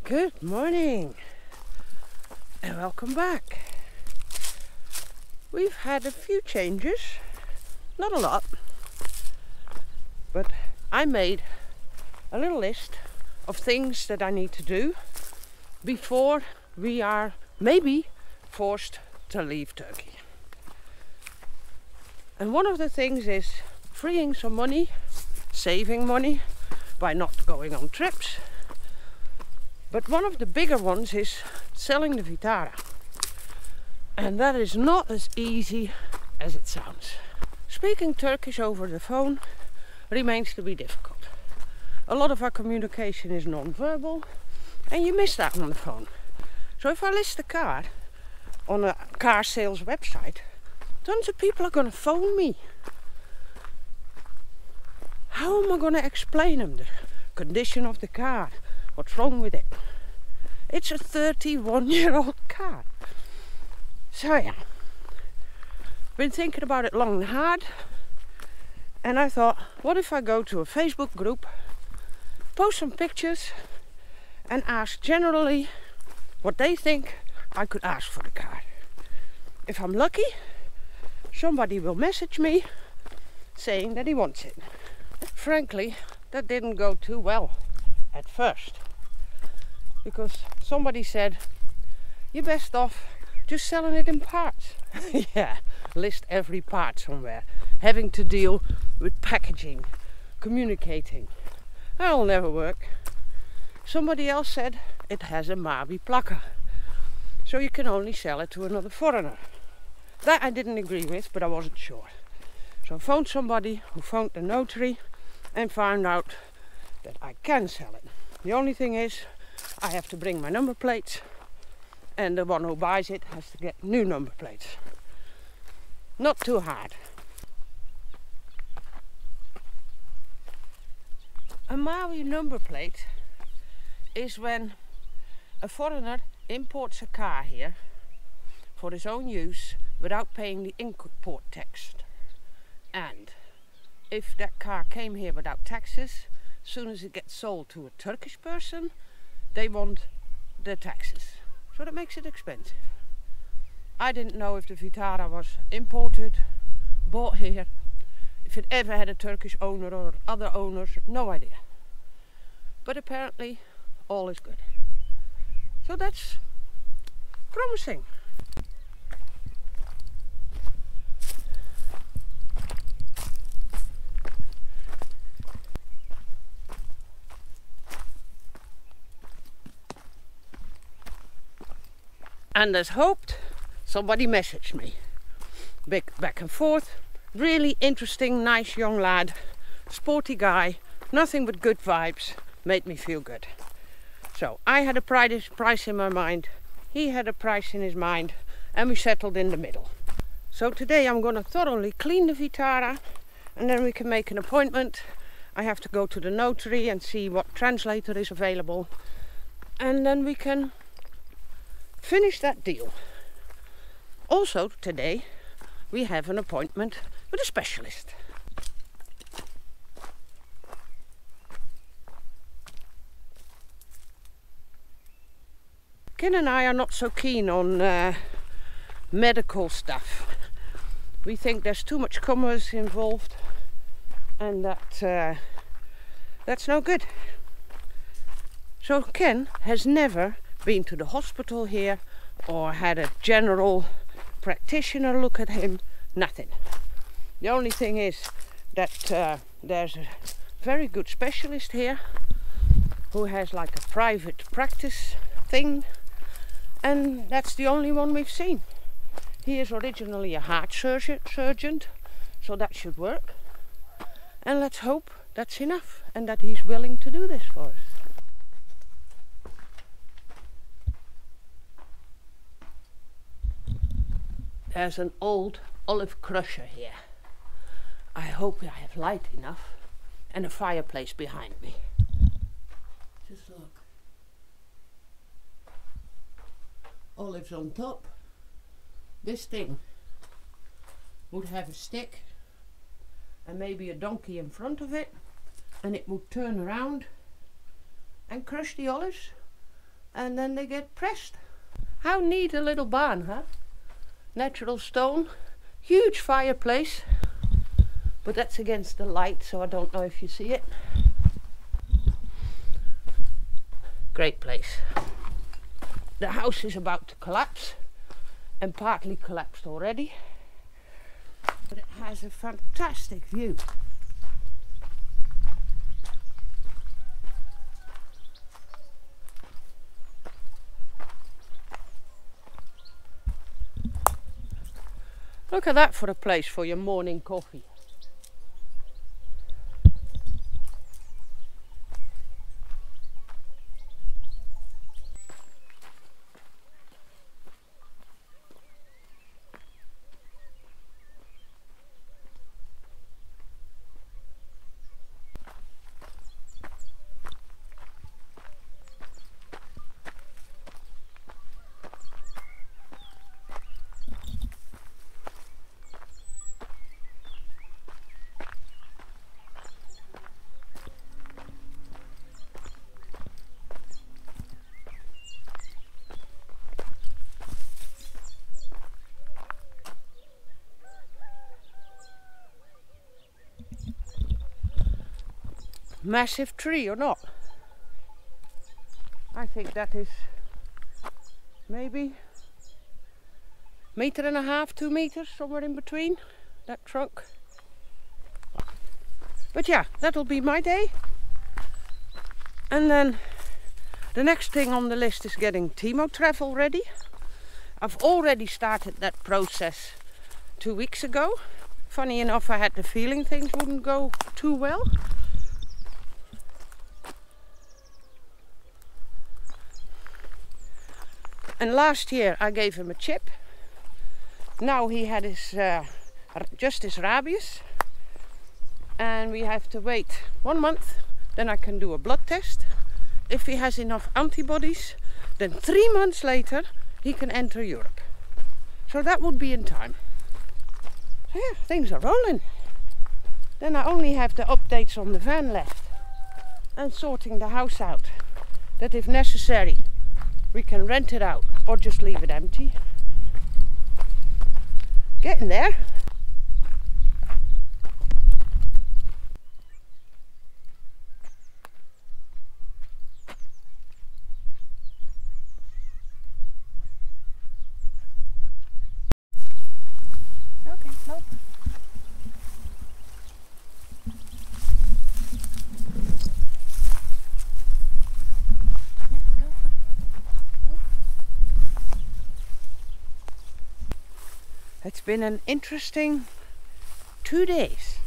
Good morning and welcome back. We've had a few changes, not a lot, but I made a little list of things that I need to do before we are maybe forced to leave Turkey. And one of the things is freeing some money, saving money by not going on trips. But one of the bigger ones is selling the Vitara. And that is not as easy as it sounds. Speaking Turkish over the phone remains to be difficult. A lot of our communication is non-verbal and you miss that on the phone. So if I list a car on a car sales website, tons of people are going to phone me. How am I going to explain them the condition of the car? What's wrong with it? It's a 31-year-old car. So yeah, been thinking about it long and hard, and I thought, what if I go to a Facebook group, post some pictures and ask generally what they think I could ask for the car. If I'm lucky, somebody will message me saying that he wants it. Frankly, that didn't go too well at first, because somebody said, you're best off just selling it in parts. Yeah, list every part somewhere, having to deal with packaging, communicating. That'll never work. Somebody else said it has a Mavi plaka, so you can only sell it to another foreigner. That I didn't agree with, but I wasn't sure. So I phoned somebody who phoned the notary and found out that I can sell it. The only thing is, I have to bring my number plates, and the one who buys it has to get new number plates. Not too hard. A Mavi number plate is when a foreigner imports a car here for his own use without paying the import tax. And if that car came here without taxes, as soon as it gets sold to a Turkish person, they want the taxes. So that makes it expensive. I didn't know if the Vitara was imported, bought here, if it ever had a Turkish owner or other owners, no idea. But apparently all is good. So that's promising. And as hoped, somebody messaged me. Back and forth. Really interesting, nice young lad. Sporty guy. Nothing but good vibes. Made me feel good. So I had a price in my mind. He had a price in his mind. And we settled in the middle. So today I'm going to thoroughly clean the Vitara. And then we can make an appointment. I have to go to the notary and see what translator is available. And then we can finish that deal. Also today we have an appointment with a specialist. Ken and I are not so keen on medical stuff. We think there's too much commerce involved, and that's no good. So Ken has never been to the hospital here or had a general practitioner look at him, nothing. The only thing is that there's a very good specialist here who has like a private practice thing, and that's the only one we've seen. He is originally a heart surgeon, so that should work, and let's hope that's enough and that he's willing to do this for us. There's an old olive crusher here. I hope I have light enough and a fireplace behind me. Just look. Olives on top. This thing would have a stick and maybe a donkey in front of it, and it would turn around and crush the olives and then they get pressed. How neat a little barn, huh? Natural stone, huge fireplace, but that's against the light, so I don't know if you see it. Great place. The house is about to collapse, and partly collapsed already, but it has a fantastic view. Look at that for a place for your morning coffee. Massive tree or not? I think that is maybe 1.5 meters, 2 meters, somewhere in between, that trunk. But yeah, that'll be my day. And then the next thing on the list is getting Timo travel ready. I've already started that process 2 weeks ago. Funny enough, I had the feeling things wouldn't go too well. And last year I gave him a chip. Now he had his just his rabies, and we have to wait 1 month. Then I can do a blood test. If he has enough antibodies, then 3 months later he can enter Europe. So that would be in time. So yeah, things are rolling. Then I only have the updates on the van left and sorting the house out, that if necessary we can rent it out or just leave it empty. Getting there. Okay, nope. It's been an interesting 2 days.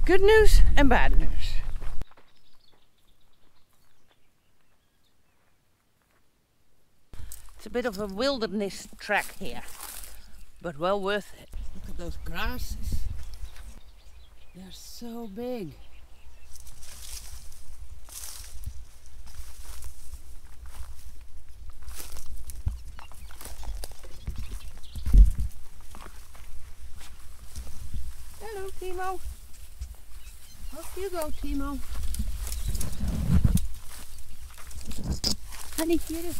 Good news and bad news. It's a bit of a wilderness track here, but well worth it. Look at those grasses. They're so big. Hello, Timo. Off you go, Timo. Honey, hier.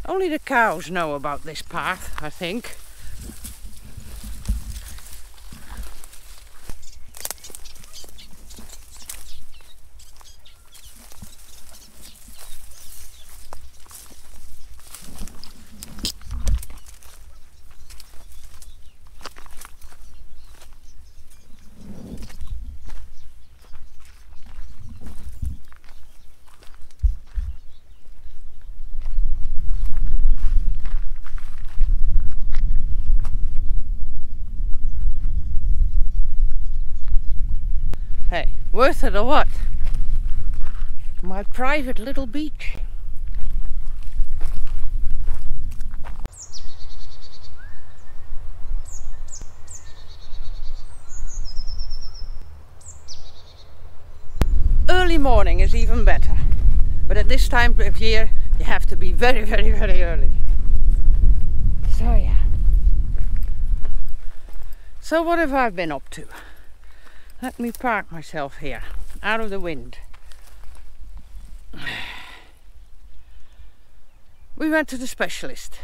Only the cows know about this path, I think. Hey, worth it or what? My private little beach. Early morning is even better, but at this time of year you have to be very, very, very early. So yeah. So what have I been up to? Let me park myself here, out of the wind. We went to the specialist.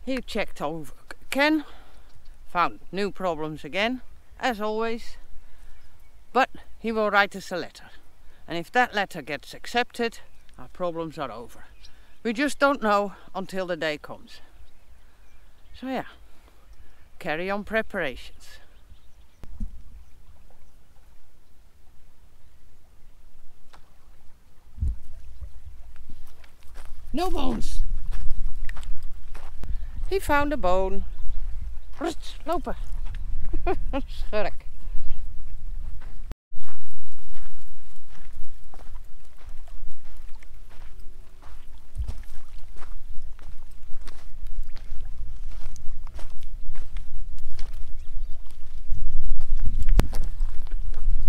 He checked over again, found new problems again, as always, but he will write us a letter. And if that letter gets accepted, our problems are over. We just don't know until the day comes. So yeah, carry on preparations. No bones. He found a bone. Rust, lopen. Schurk.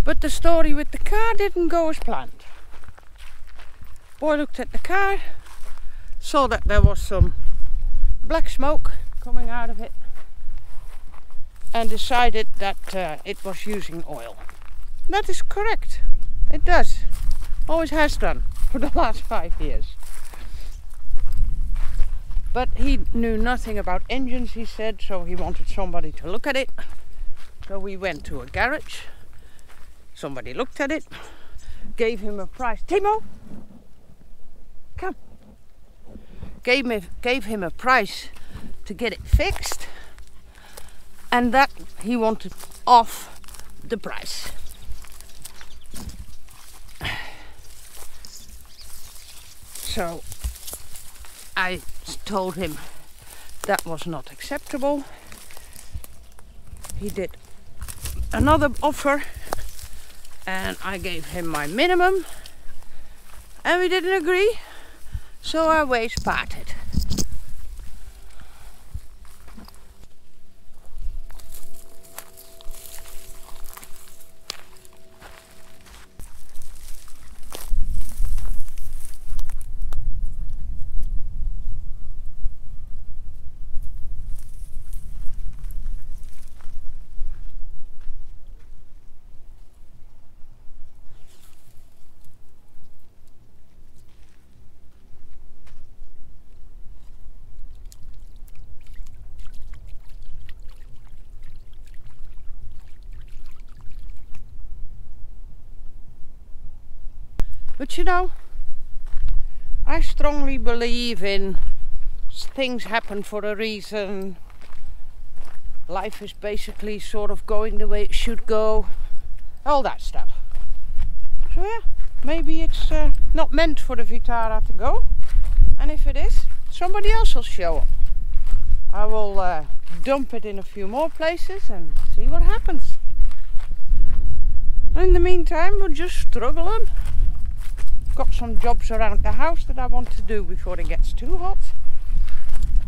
But the story with the car didn't go as planned. Boy looked at the car, saw that there was some black smoke coming out of it, and decided that it was using oil. That is correct. It does. Always has done for the last 5 years. But he knew nothing about engines, he said, so he wanted somebody to look at it. So we went to a garage. Somebody looked at it, gave him a price. Timo, come. Gave him a price to get it fixed, and that he wanted off the price. So I told him that was not acceptable. He did another offer, and I gave him my minimum, and we didn't agree, so our ways parted. But you know, I strongly believe in things happen for a reason. Life is basically sort of going the way it should go. All that stuff. So yeah, maybe it's not meant for the Vitara to go. And if it is, somebody else will show up. I will dump it in a few more places and see what happens. In the meantime, we'll just struggle on. Got some jobs around the house that I want to do before it gets too hot,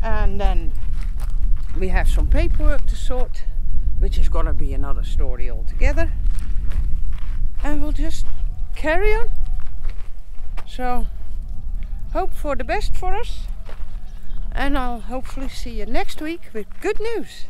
and then we have some paperwork to sort, which is going to be another story altogether, and we'll just carry on. So hope for the best for us, and I'll hopefully see you next week with good news.